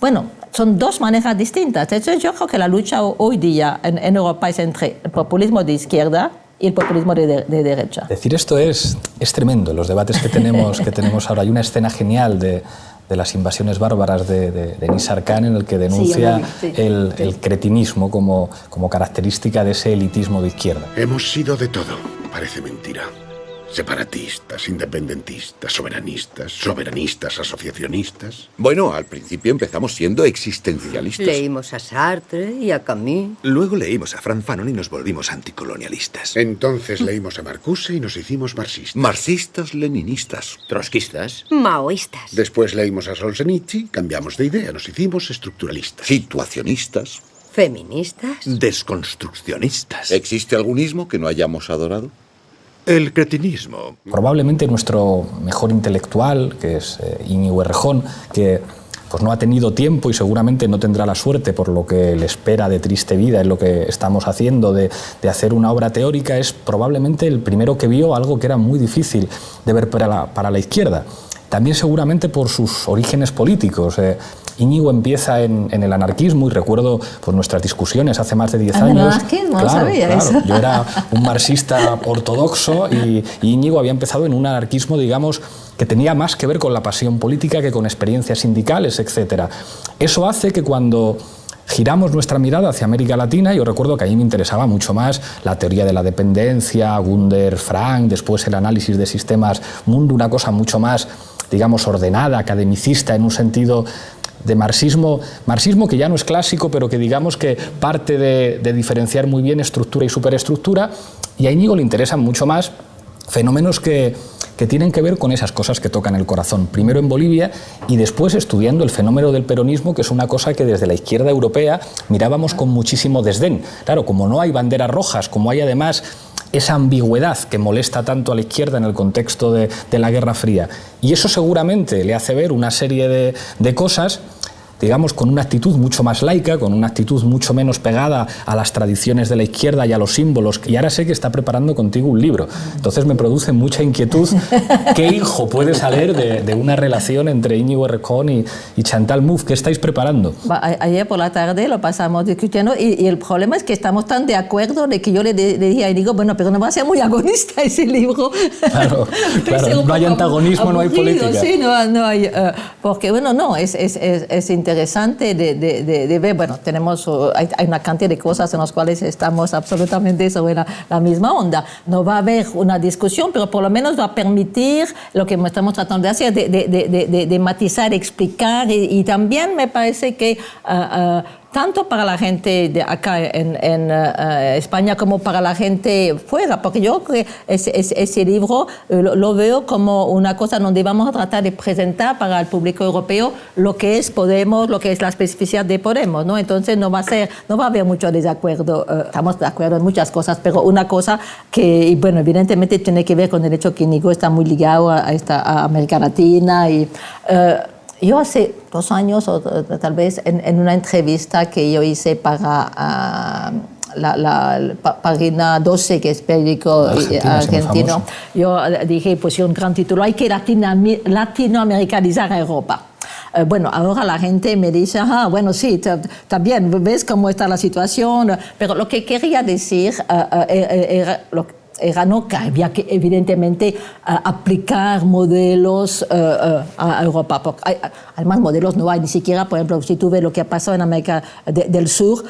Bueno, son dos maneras distintas. Entonces yo creo que la lucha hoy día en Europa es entre el populismo de izquierda y el populismo de derecha. Decir esto es tremendo, los debates que tenemos ahora. Hay una escena genial de las invasiones bárbaras de Nizar Khan, en el que denuncia el cretinismo como característica de ese elitismo de izquierda. Hemos sido de todo, parece mentira. Separatistas, independentistas, soberanistas, asociacionistas. Bueno, al principio empezamos siendo existencialistas. Leímos a Sartre y a Camus. Luego leímos a Franz Fanon y nos volvimos anticolonialistas. Entonces leímos a Marcuse y nos hicimos marxistas. Marxistas, leninistas. Trotskistas. Maoístas. Después leímos a Solzhenitsyn, cambiamos de idea, nos hicimos estructuralistas. Situacionistas. Feministas. Desconstruccionistas. ¿Existe algún ismo que no hayamos adorado? El cretinismo. Probablemente nuestro mejor intelectual, que es Íñigo Errejón, que pues no ha tenido tiempo y seguramente no tendrá la suerte por lo que le espera de triste vida en lo que estamos haciendo, de hacer una obra teórica, es probablemente el primero que vio algo que era muy difícil de ver para la izquierda. También seguramente por sus orígenes políticos. Íñigo empieza en el anarquismo y recuerdo pues, nuestras discusiones hace más de 10 años. ¿El anarquismo? No sabía eso. Yo era un marxista ortodoxo y Íñigo había empezado en un anarquismo, digamos, que tenía más que ver con la pasión política que con experiencias sindicales, etc. Eso hace que cuando giramos nuestra mirada hacia América Latina, yo recuerdo que a mí me interesaba mucho más la teoría de la dependencia, Gunder Frank, después el análisis de sistemas mundo, una cosa mucho más, digamos, ordenada, academicista, en un sentido de marxismo que ya no es clásico, pero que digamos que parte de diferenciar muy bien estructura y superestructura, y a Íñigo le interesan mucho más fenómenos que tienen que ver con esas cosas que tocan el corazón, primero en Bolivia y después estudiando el fenómeno del peronismo, que es una cosa que desde la izquierda europea mirábamos con muchísimo desdén. Claro, como no hay banderas rojas, como hay además esa ambigüedad que molesta tanto a la izquierda en el contexto de la Guerra Fría. Y eso seguramente le hace ver una serie de cosas, digamos, con una actitud mucho más laica, con una actitud mucho menos pegada a las tradiciones de la izquierda y a los símbolos. Y ahora sé que está preparando contigo un libro. Entonces me produce mucha inquietud qué hijo puede salir de una relación entre Íñigo Errejón y Chantal Mouffe. ¿Qué estáis preparando? Ayer por la tarde lo pasamos discutiendo y el problema es que estamos tan de acuerdo de que yo le dije a Íñigo, bueno, pero no va a ser muy agonista ese libro. Claro, no hay antagonismo, aburrido, no hay política. Sí, no hay, porque bueno, no, es interesante de ver. Bueno, hay una cantidad de cosas en las cuales estamos absolutamente sobre la misma onda. No va a haber una discusión, pero por lo menos va a permitir lo que estamos tratando de hacer, de matizar, explicar, y también me parece que tanto para la gente de acá en España como para la gente fuera, porque yo creo que ese libro lo veo como una cosa donde vamos a tratar de presentar para el público europeo lo que es Podemos, lo que es la especificidad de Podemos, ¿no? Entonces no va a haber mucho desacuerdo, estamos de acuerdo en muchas cosas, pero una cosa que, bueno, evidentemente tiene que ver con el hecho que Íñigo está muy ligado a América Latina y... yo hace 2 años, o tal vez, en una entrevista que yo hice para la página 12, que es periódico argentino, yo dije, pues un gran título, hay que latinoamericanizar a Europa. Bueno, ahora la gente me dice, bueno, sí, también ves cómo está la situación, pero lo que quería decir era no que había que evidentemente aplicar modelos a Europa. Porque además modelos no hay ni siquiera, por ejemplo, si tú ves lo que ha pasado en América del Sur,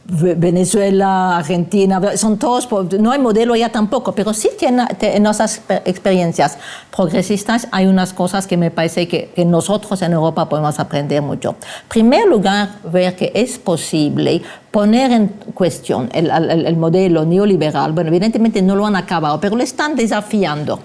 Venezuela, Argentina, son todos, no hay modelo ya tampoco, pero sí en esas experiencias progresistas hay unas cosas que me parece que nosotros en Europa podemos aprender mucho. En primer lugar, ver que es posible poner en cuestión el modelo neoliberal. Bueno, evidentemente no lo han acabado, pero lo están desafiando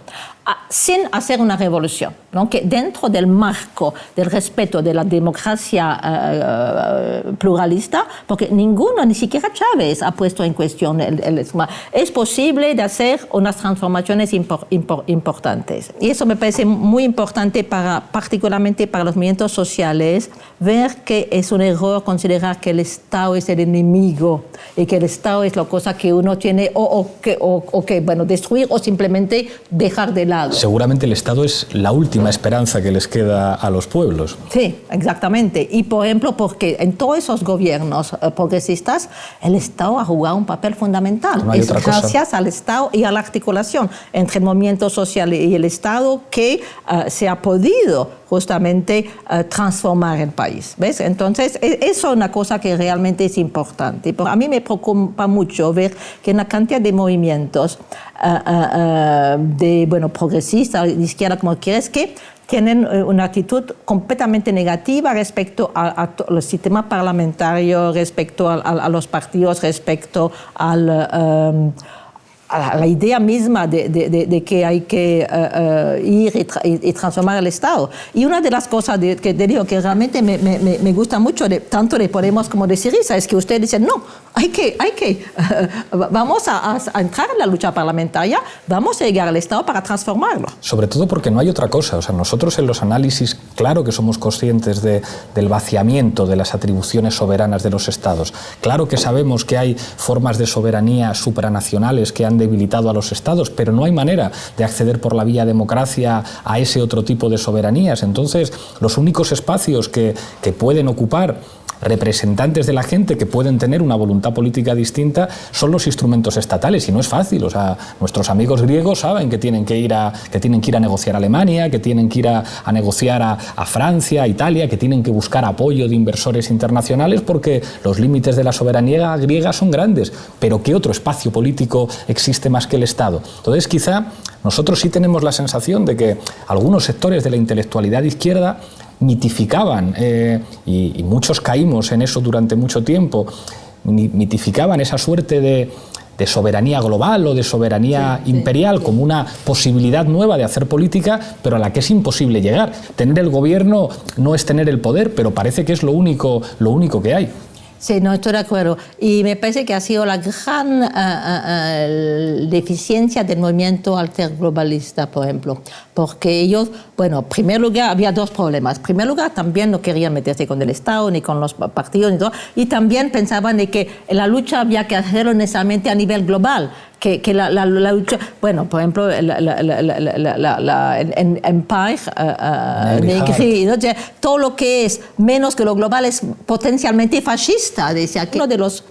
sin hacer una revolución, ¿no? Que dentro del marco del respeto de la democracia pluralista, porque ninguno, ni siquiera Chávez, ha puesto en cuestión es posible de hacer unas transformaciones importantes. Y eso me parece muy importante particularmente para los movimientos sociales, ver que es un error considerar que el Estado es el enemigo y que el Estado es la cosa que uno tiene o que bueno, destruir o simplemente dejar de lado. Seguramente el Estado es la última esperanza que les queda a los pueblos. Sí, exactamente. Y por ejemplo, porque en todos esos gobiernos progresistas el Estado ha jugado un papel fundamental. No hay otra cosa. Gracias al Estado y a la articulación entre el movimiento social y el Estado que se ha podido justamente transformar el país. ¿Ves? Entonces, eso es una cosa que realmente es importante. A mí me preocupa mucho ver que una cantidad de movimientos progresistas, de izquierda, como quieres, que tienen una actitud completamente negativa respecto al sistema parlamentario, respecto a los partidos, respecto a la idea misma de que hay que ir y transformar el Estado. Y una de las cosas que te digo que realmente me gusta mucho, tanto de Podemos como de Syriza, es que ustedes dicen, no, vamos a entrar en la lucha parlamentaria, vamos a llegar al Estado para transformarlo. Sobre todo porque no hay otra cosa. O sea, nosotros en los análisis, claro que somos conscientes del vaciamiento de las atribuciones soberanas de los Estados. Claro que sabemos que hay formas de soberanía supranacionales que han debilitado a los Estados, pero no hay manera de acceder por la vía democracia a ese otro tipo de soberanías. Entonces, los únicos espacios que pueden ocupar representantes de la gente que pueden tener una voluntad política distinta son los instrumentos estatales, y no es fácil. O sea, nuestros amigos griegos saben que tienen que ir a negociar a Alemania, que tienen que ir a negociar a Francia, a Italia, que tienen que buscar apoyo de inversores internacionales porque los límites de la soberanía griega son grandes. Pero ¿qué otro espacio político existe más que el Estado? Entonces, quizá nosotros sí tenemos la sensación de que algunos sectores de la intelectualidad de izquierda mitificaban, y muchos caímos en eso durante mucho tiempo, mitificaban esa suerte de soberanía global o de soberanía imperial como una posibilidad nueva de hacer política, pero a la que es imposible llegar. Tener el gobierno no es tener el poder, pero parece que es lo único que hay. Sí, no, estoy de acuerdo. Y me parece que ha sido la gran deficiencia del movimiento alterglobalista, por ejemplo. Porque ellos, bueno, en primer lugar, había 2 problemas. En primer lugar, también no querían meterse con el Estado, ni con los partidos, ni todo. Y también pensaban de que la lucha había que hacerlo necesariamente a nivel global. Que la lucha, bueno, por ejemplo, en Empire, Negri, ¿no? Todo lo que es menos que lo global es potencialmente fascista. Decía que uno de los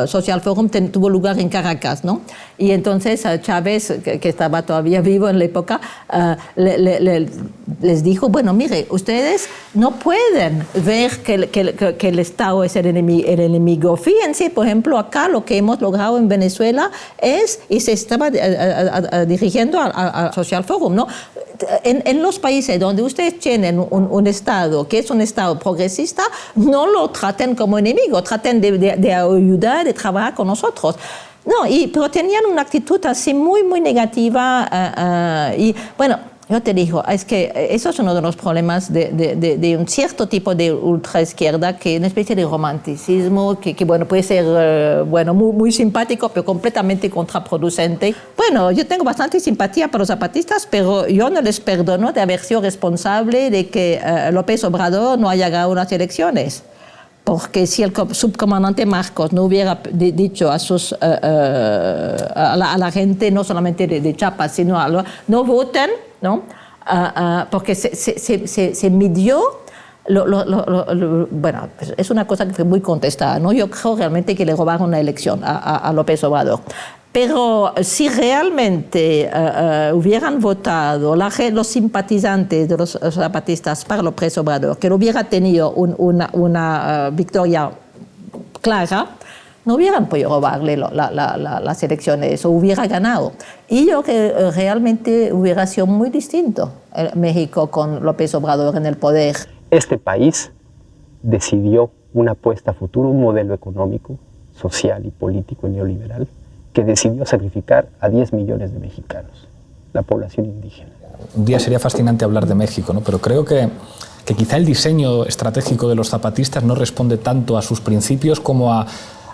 Social Forum tuvo lugar en Caracas, ¿no? Y entonces Chávez, que estaba todavía vivo en la época, les dijo, bueno, mire, ustedes no pueden ver que el Estado es el enemigo. Fíjense, por ejemplo, acá lo que hemos logrado en Venezuela es, y se estaba dirigiendo al Social Forum, ¿no? En los países donde ustedes tienen un Estado que es un Estado progresista, no lo traten como enemigo, traten de ayudar, de trabajar con nosotros. No, pero tenían una actitud así muy, muy negativa y bueno, yo te digo, es que eso es uno de los problemas de un cierto tipo de ultraizquierda, que es una especie de romanticismo que bueno, puede ser bueno, muy, muy simpático, pero completamente contraproducente. Bueno, yo tengo bastante simpatía por los zapatistas, pero yo no les perdono de haber sido responsable de que López Obrador no haya ganado unas elecciones. Porque si el subcomandante Marcos no hubiera dicho a la gente, no solamente de Chiapas, sino no voten, ¿no? Porque se midió, bueno, es una cosa que fue muy contestada, ¿no? Yo creo realmente que le robaron la elección a López Obrador. Pero si realmente hubieran votado los simpatizantes de los zapatistas para López Obrador, que hubiera tenido una victoria clara, no hubieran podido robarle las elecciones o hubiera ganado. Y yo creo que realmente hubiera sido muy distinto México con López Obrador en el poder. Este país decidió una apuesta a futuro, un modelo económico, social y político neoliberal, que decidió sacrificar a 10 millones de mexicanos, la población indígena. Un día sería fascinante hablar de México, ¿no? Pero creo que quizá el diseño estratégico de los zapatistas no responde tanto a sus principios como a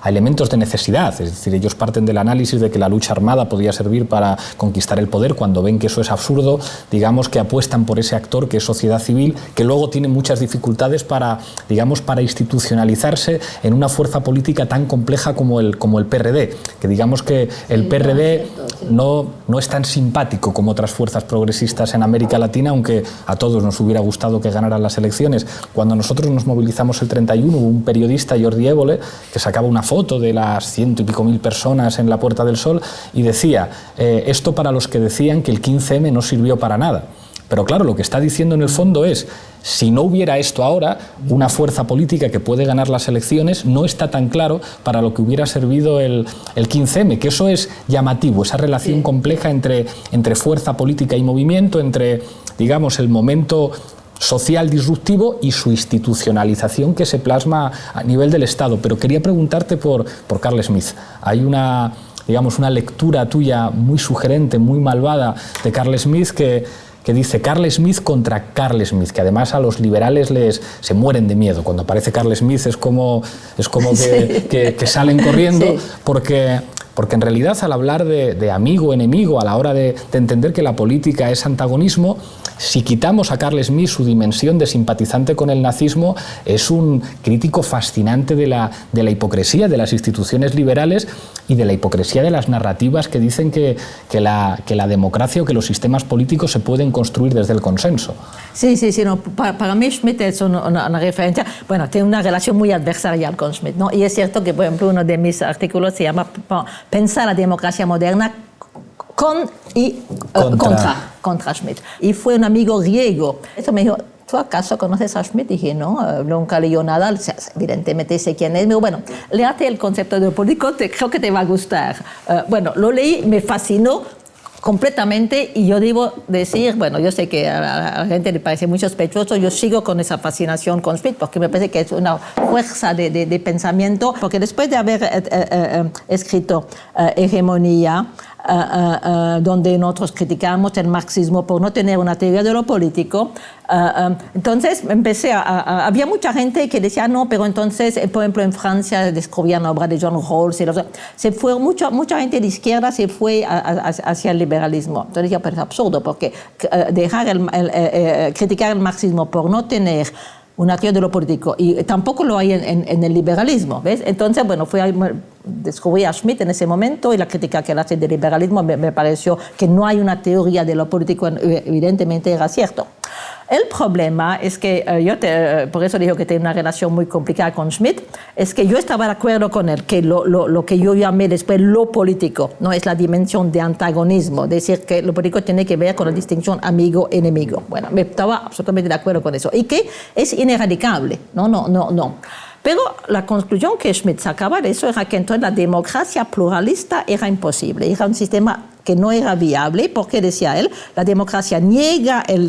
elementos de necesidad. Es decir, ellos parten del análisis de que la lucha armada podía servir para conquistar el poder. Cuando ven que eso es absurdo, digamos que apuestan por ese actor que es sociedad civil, que luego tiene muchas dificultades para institucionalizarse en una fuerza política tan compleja como el PRD, que digamos que el PRD no es tan simpático como otras fuerzas progresistas en América Latina, aunque a todos nos hubiera gustado que ganaran las elecciones. Cuando nosotros nos movilizamos el 31, hubo un periodista, Jordi Évole, que sacaba una foto de las 100 y pico mil personas en la Puerta del Sol y decía, esto para los que decían que el 15M no sirvió para nada. Pero claro, lo que está diciendo en el fondo es, si no hubiera esto ahora, una fuerza política que puede ganar las elecciones, no está tan claro para lo que hubiera servido el 15M, que eso es llamativo, esa relación compleja entre fuerza política y movimiento, entre, digamos, el momento social disruptivo y su institucionalización que se plasma a nivel del Estado. Pero quería preguntarte por Carl Smith. Hay una lectura tuya muy sugerente, muy malvada de Carl Smith que dice Carl Smith contra Carl Smith, que además a los liberales se mueren de miedo. Cuando aparece Carl Smith es como que salen corriendo, sí. porque en realidad al hablar de amigo, enemigo, a la hora de entender que la política es antagonismo, si quitamos a Carl Smith su dimensión de simpatizante con el nazismo, es un crítico fascinante de la hipocresía de las instituciones liberales y de la hipocresía de las narrativas que dicen que la democracia o que los sistemas políticos se pueden construir desde el consenso. Sí, no, para mí Schmitt es una referencia, bueno, tiene una relación muy adversarial con Schmitt, ¿no? Y es cierto que, por ejemplo, uno de mis artículos se llama Pensar la democracia moderna contra Schmitt. Y fue un amigo griego. Eso me dijo, ¿tú acaso conoces a Schmitt? Dije, no, nunca leyó nada, evidentemente sé quién es, pero bueno, léate el concepto de político, creo que te va a gustar. Bueno, lo leí, me fascinó completamente y yo debo decir, bueno, yo sé que a la gente le parece muy sospechoso, yo sigo con esa fascinación con Schmitt porque me parece que es una fuerza de pensamiento, porque después de haber escrito Hegemonía, donde nosotros criticamos el marxismo por no tener una teoría de lo político, entonces había mucha gente que decía no, pero entonces, por ejemplo, en Francia descubrían la obra de John Rawls, se fue mucha gente de izquierda se fue hacia el liberalismo. Entonces decía, pero es absurdo, porque criticar el marxismo por no tener una teoría de lo político, y tampoco lo hay en el liberalismo, ¿ves? Entonces, bueno, descubrí a Schmitt en ese momento y la crítica que él hace del liberalismo me pareció que no hay una teoría de lo político, evidentemente era cierto. El problema es que, por eso digo que tengo una relación muy complicada con Schmitt, es que yo estaba de acuerdo con él, que lo que yo llamé después lo político, no es la dimensión de antagonismo, es decir, que lo político tiene que ver con la distinción amigo-enemigo. Bueno, me estaba absolutamente de acuerdo con eso, y que es ineradicable, no. Pero la conclusión que Schmitt sacaba de eso era que entonces la democracia pluralista era imposible, era un sistema que no era viable, porque decía él, la democracia niega el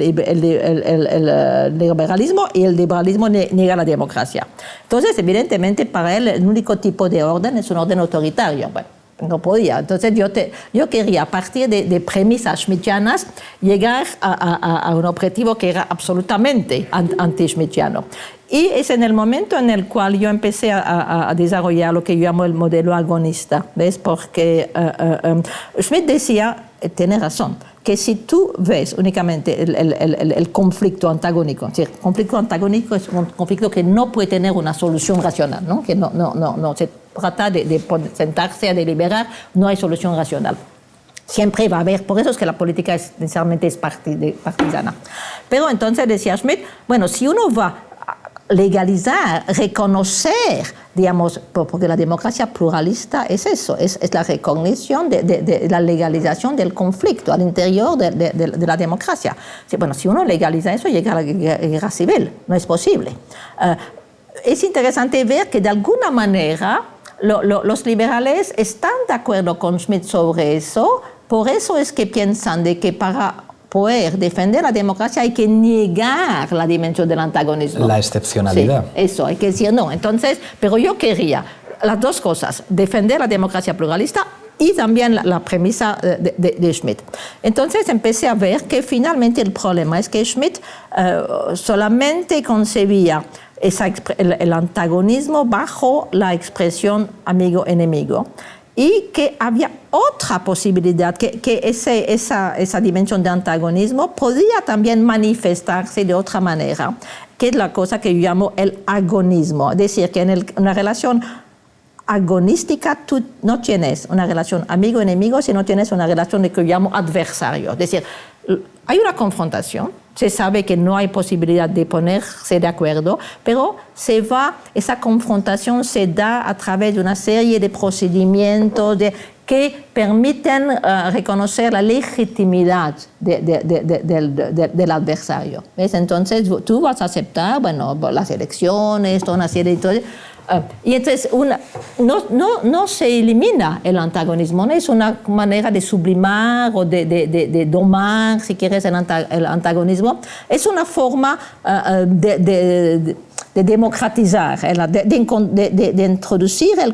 liberalismo y el liberalismo niega la democracia. Entonces, evidentemente, para él el único tipo de orden es un orden autoritario. Bueno, no podía. Entonces yo quería, a partir de premisas schmittianas, llegar a un objetivo que era absolutamente anti-schmittiano. Y es en el momento en el cual yo empecé a desarrollar lo que yo llamo el modelo agonista, ¿ves? Porque Schmitt decía, tiene razón, que si tú ves únicamente el conflicto antagónico, es decir, el conflicto antagónico es un conflicto que no puede tener una solución racional, ¿no? Que no se trata de sentarse a deliberar, no hay solución racional. Siempre va a haber, por eso es que la política necesariamente es partisana. Pero entonces decía Schmitt, bueno, si uno va legalizar, reconocer, digamos, porque la democracia pluralista es eso, es la recognición de la legalización del conflicto al interior de la democracia. Bueno, si uno legaliza eso, llega a la guerra civil, no es posible. Es interesante ver que de alguna manera los liberales están de acuerdo con Schmitt sobre eso, por eso es que piensan de que para poder defender la democracia hay que negar la dimensión del antagonismo. La excepcionalidad. Sí, eso, hay que decir no. Entonces, pero yo quería las dos cosas, defender la democracia pluralista y también la premisa de Schmitt. Entonces empecé a ver que finalmente el problema es que Schmitt solamente concebía el antagonismo bajo la expresión amigo-enemigo, y que había otra posibilidad, que esa dimensión de antagonismo podía también manifestarse de otra manera, que es la cosa que yo llamo el agonismo. Es decir, que en una relación agonística tú no tienes una relación amigo-enemigo, sino tienes una relación de que yo llamo adversario. Es decir, hay una confrontación, se sabe que no hay posibilidad de ponerse de acuerdo, pero esa confrontación se da a través de una serie de procedimientos que permiten reconocer la legitimidad del adversario. ¿Ves? Entonces tú vas a aceptar, bueno, las elecciones, toda una serie de... y entonces no se elimina el antagonismo, no es una manera de sublimar o de domar, si quieres, el antagonismo, es una forma de democratizar, de introducir el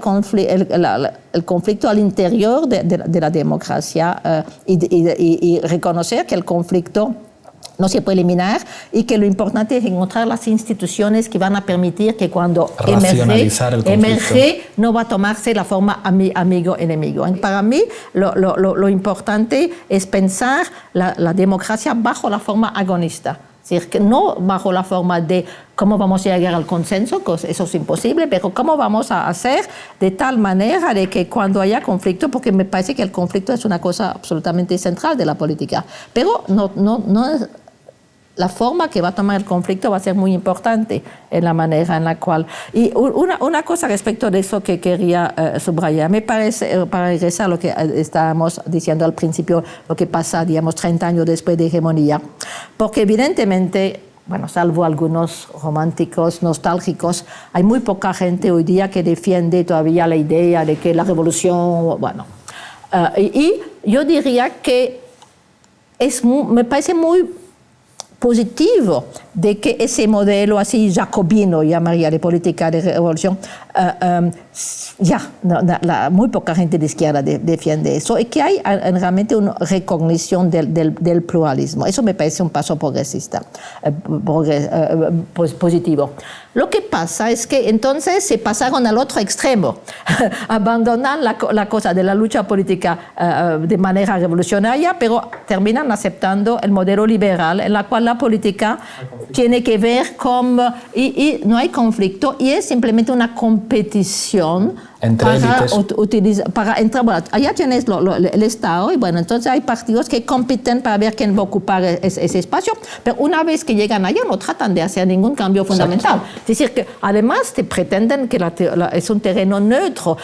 conflicto al interior de la democracia y reconocer que el conflicto no se puede eliminar y que lo importante es encontrar las instituciones que van a permitir que cuando emerge no va a tomarse la forma amigo-enemigo. Para mí lo importante es pensar la democracia bajo la forma agonista. Es decir, que no bajo la forma de cómo vamos a llegar al consenso, eso es imposible, pero cómo vamos a hacer de tal manera de que cuando haya conflicto, porque me parece que el conflicto es una cosa absolutamente central de la política, pero la forma que va a tomar el conflicto va a ser muy importante en la manera en la cual... Y una cosa respecto de eso que quería subrayar, me parece, para regresar a lo que estábamos diciendo al principio, lo que pasa, digamos, 30 años después de hegemonía, porque evidentemente, bueno, salvo algunos románticos, nostálgicos, hay muy poca gente hoy día que defiende todavía la idea de que la revolución, bueno... y yo diría que me parece muy positivo de que ese modelo así jacobino, llamaría, de política de revolución, muy poca gente de izquierda defiende eso, y que hay realmente una recognición del pluralismo. Eso me parece un paso progresista, positivo. Lo que pasa es que entonces se pasaron al otro extremo, abandonan la cosa de la lucha política de manera revolucionaria, pero terminan aceptando el modelo liberal en la cual la política tiene que ver con... y no hay conflicto, y es simplemente una competición entre élites. Para entrar. Bueno, allá tienes el Estado y bueno, entonces hay partidos que compiten para ver quién va a ocupar ese espacio, pero una vez que llegan allá no tratan de hacer ningún cambio fundamental. Es decir, que además te pretenden que es un terreno neutro.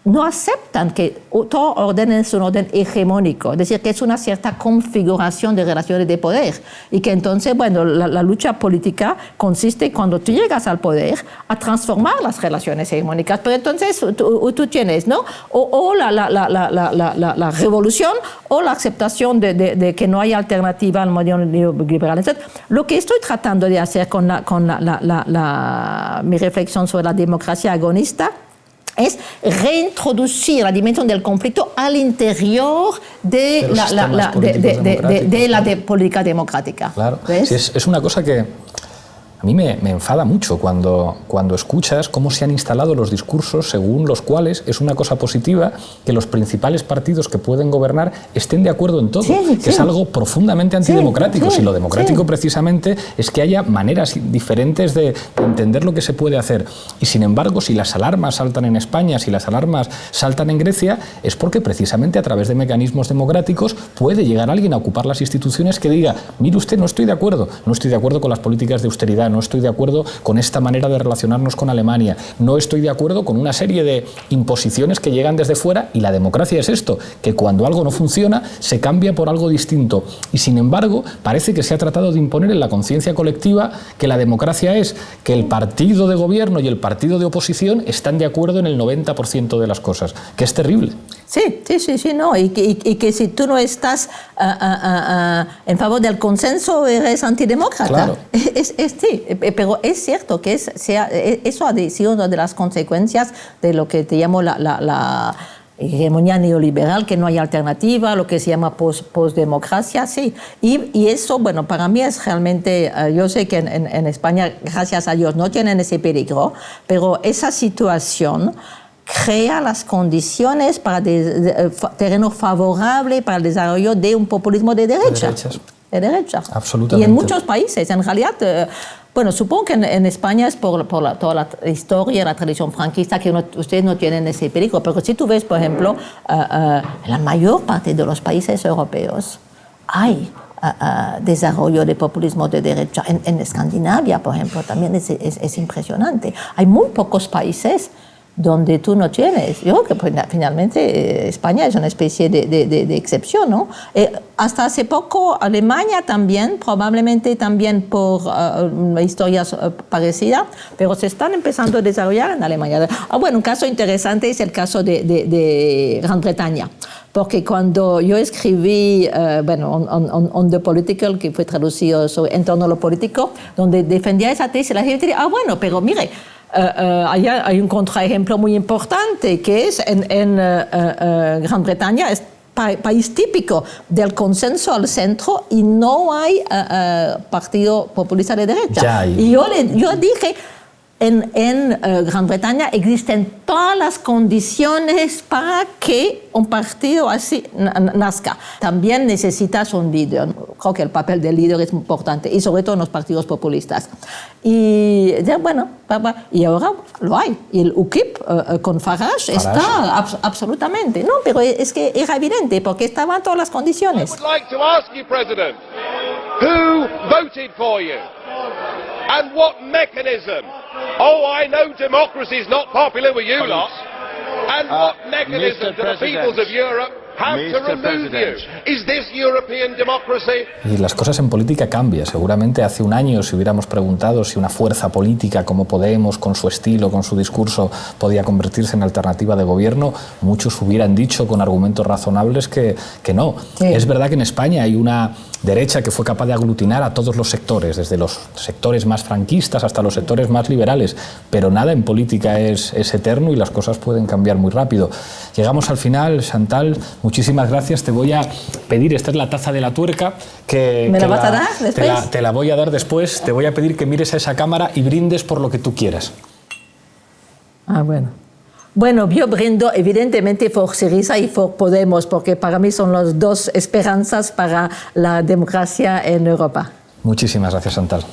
No aceptan que todo orden es un orden hegemónico, es decir, que es una cierta configuración de relaciones de poder y que entonces, bueno, la lucha política consiste cuando tú llegas al poder a transformar las relaciones hegemónicas, pero entonces tú tienes, ¿no? O la revolución o la aceptación de que no hay alternativa al modelo neoliberal. Entonces, lo que estoy tratando de hacer con mi reflexión sobre la democracia agonista es reintroducir la dimensión del conflicto al interior de la política democrática. Claro, sí, es una cosa que a mí me enfada mucho cuando escuchas cómo se han instalado los discursos según los cuales es una cosa positiva que los principales partidos que pueden gobernar estén de acuerdo en todo, que es algo profundamente antidemocrático. Si lo democrático precisamente es que haya maneras diferentes de entender lo que se puede hacer. Y sin embargo, si las alarmas saltan en España, si las alarmas saltan en Grecia, es porque precisamente a través de mecanismos democráticos puede llegar alguien a ocupar las instituciones que diga, mire usted, no estoy de acuerdo con las políticas de austeridad, no estoy de acuerdo con esta manera de relacionarnos con Alemania, no estoy de acuerdo con una serie de imposiciones que llegan desde fuera, y la democracia es esto, que cuando algo no funciona se cambia por algo distinto. Y sin embargo, parece que se ha tratado de imponer en la conciencia colectiva que la democracia es que el partido de gobierno y el partido de oposición están de acuerdo en el 90% de las cosas, que es terrible. Sí, no, y que si tú no estás en favor del consenso eres antidemócrata. Claro. Sí, pero es cierto que eso ha sido una de las consecuencias de lo que te llamo la hegemonía neoliberal, que no hay alternativa, lo que se llama postdemocracia, sí. Y eso, bueno, para mí es realmente, yo sé que en España, gracias a Dios, no tienen ese peligro, pero esa situación crea las condiciones para terreno favorable para el desarrollo de un populismo de derecha. De derecha. Absolutamente. Y en muchos países, en realidad, bueno, supongo que en España es por toda la historia, la tradición franquista, que ustedes no tienen ese peligro, pero si tú ves, por ejemplo, en la mayor parte de los países europeos hay desarrollo de populismo de derecha. En Escandinavia, por ejemplo, también es impresionante. Hay muy pocos países donde tú no tienes. Yo creo que finalmente España es una especie de excepción, ¿no? Hasta hace poco Alemania también, probablemente también por historias parecidas, pero se están empezando a desarrollar en Alemania. Bueno, un caso interesante es el caso de Gran Bretaña, porque cuando yo escribí, On the Political, que fue traducido sobre En torno a lo político, donde defendía esa tesis, la gente dice, bueno, pero mire, hay un contraejemplo muy importante que es en Gran Bretaña, es país típico del consenso al centro y no hay partido populista de derecha. Y yo dije, en Gran Bretaña existen todas las condiciones para que un partido así nazca. También necesitas un líder. Creo que el papel del líder es importante, y sobre todo en los partidos populistas. Y bueno, y ahora lo hay. Y el UKIP con Farage está absolutamente. No, pero es que era evidente porque estaban todas las condiciones. I would like to ask you, President, who voted for you? And what mechanism? Oh, I know democracy is not popular with you lot. And what mechanism do the peoples of Europe have to remove you? Is this European democracy? Y las cosas en política cambian. Seguramente hace un año, si hubiéramos preguntado si una fuerza política como Podemos, con su estilo, con su discurso, podía convertirse en alternativa de gobierno, muchos hubieran dicho con argumentos razonables que no. Sí. Es verdad que en España hay una derecha que fue capaz de aglutinar a todos los sectores, desde los sectores más franquistas hasta los sectores más liberales, pero nada en política es eterno y las cosas pueden cambiar muy rápido. Llegamos al final, Chantal, muchísimas gracias. Te voy a pedir, esta es la taza de la tuerca, que ¿me la vas a dar después? Te la voy a dar después. Te voy a pedir que mires a esa cámara y brindes por lo que tú quieras. Bueno. Bueno, yo brindo evidentemente por Syriza y por Podemos, porque para mí son las dos esperanzas para la democracia en Europa. Muchísimas gracias, Chantal.